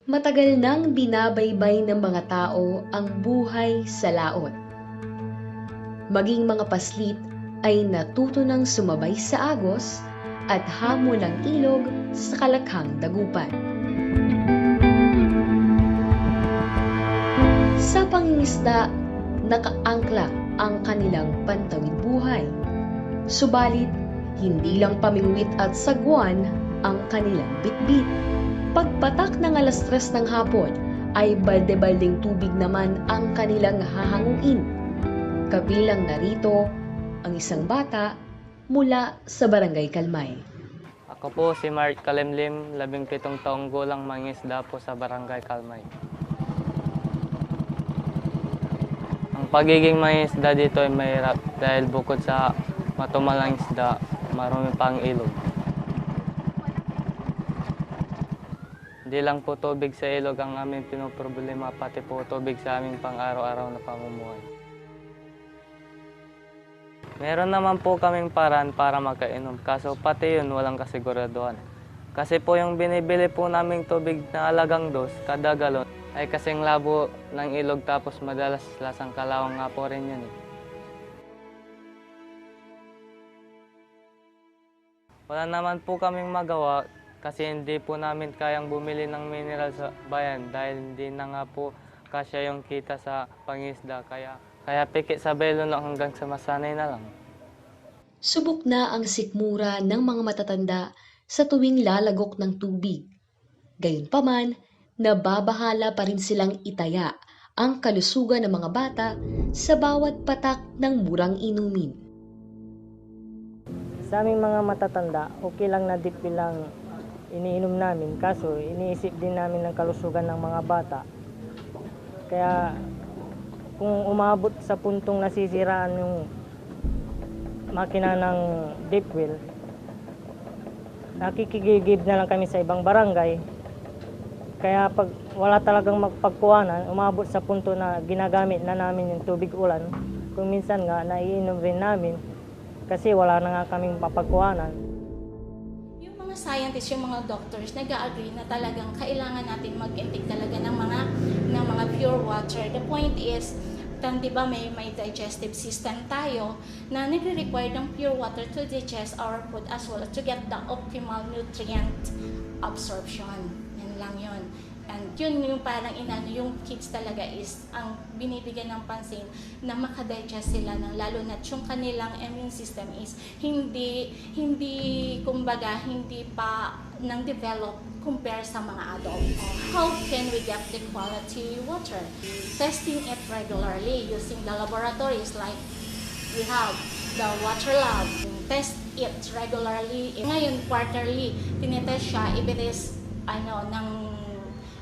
Matagal nang binabaybay ng mga tao ang buhay sa laot. Maging mga paslit ay natuto ng sumabay sa agos at hamon ng ilog sa kalakhang dagupan. Sa pangingisda, nakaangkla ang kanilang pantawid buhay. Subalit, hindi lang pamingwit at sagwan ang kanilang bitbit. Pagpatak ng 3:00 ng hapon ay balde-baldeng tubig naman ang kanilang hahanguin. Kabilang narito ang isang bata mula sa Barangay Kalmay. Ako po si Mark Kalimlim, 17 taong gulang, mangingisda po sa Barangay Kalmay. Ang pagiging mangingisda dito ay mahirap dahil bukod sa matumalang isda, marami pang ilog. Hindi lang po tubig sa ilog ang aming pinoproblema, pati po tubig sa aming pang-araw-araw na pamumuhay. Meron naman po kaming paraan para makainom, kaso pati yun walang kasiguraduhan. Kasi po yung binibili po naming tubig na halagang 2 kada galon ay kasing labo ng ilog, tapos madalas lasang kalawang nga po rin yun. Wala naman po kaming magawa kasi hindi po namin kayang bumili ng mineral sa bayan dahil hindi na nga po kasya yung kita sa pangisda, kaya pikit sa belo lang hanggang sa masanay na lang. Subok na ang sikmura ng mga matatanda sa tuwing lalagok ng tubig. Gayunpaman, nababahala pa rin silang itaya ang kalusugan ng mga bata sa bawat patak ng murang inumin. Sa aming mga matatanda, okay lang na dip lang iniinom namin, kaso iniisip din namin ng kalusugan ng mga bata. Kaya kung umabot sa puntong nasisiraan yung makina ng deep well, nakikigigib na lang kami sa ibang barangay. Kaya pag wala talagang magpagkuhanan, umabot sa punto na ginagamit na namin yung tubig ulan. Kung minsan nga, naiinom rin namin kasi wala na nga kaming mapagkuhanan. Mga scientists, yung mga doctors, nag-agree na talagang kailangan natin mag-intake talaga ng mga pure water. The point is, di ba may digestive system tayo na nagre-require ng pure water to digest our food as well to get the optimal nutrient absorption. Yan lang yun. And yun yung parang yung kids talaga is ang binibigyan ng pansin na makadigest sila ng, lalo na yung kanilang immune system is hindi pa nang develop compare sa mga adult. How can we get the quality water? Testing it regularly using the laboratories like we have the water lab. Test it regularly. Ngayon, quarterly, tinetest siya if it is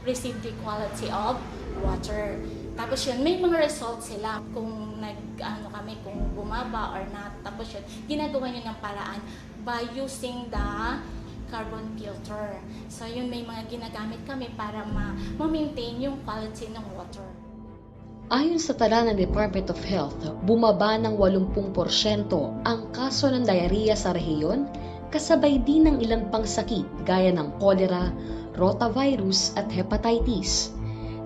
receive the quality of water. Tapos yun, may mga results sila kung kung bumaba or not. Tapos yun, ginagawa nyo ng paraan by using the carbon filter. So yun, may mga ginagamit kami para ma-maintain yung quality ng water. Ayon sa tala ng Department of Health, bumaba ng 80% ang kaso ng diarrhea sa rehiyon, kasabay din ng ilan pang sakit gaya ng cholera, rotavirus at hepatitis.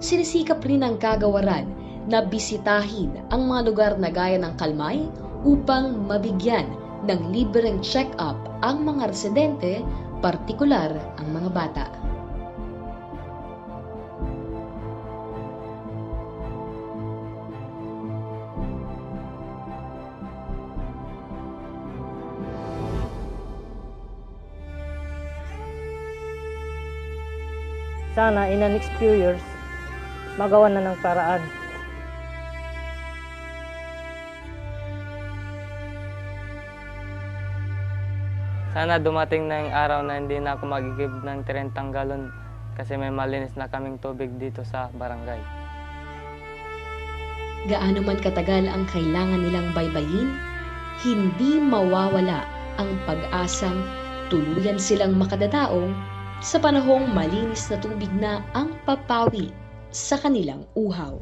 Sinisikap rin ng kagawaran na bisitahin ang mga lugar na gaya ng Kalmay upang mabigyan ng libreng check-up ang mga residente, partikular ang mga bata. Sana in the next few years, magawa na ng paraan. Sana dumating na yung araw na hindi na ako magigib ng 30 galon kasi may malinis na kaming tubig dito sa barangay. Gaano man katagal ang kailangan nilang baybayin, hindi mawawala ang pag-asang tuluyan silang makadadaong sa panahong malinis na tubig na ang papawi sa kanilang uhaw.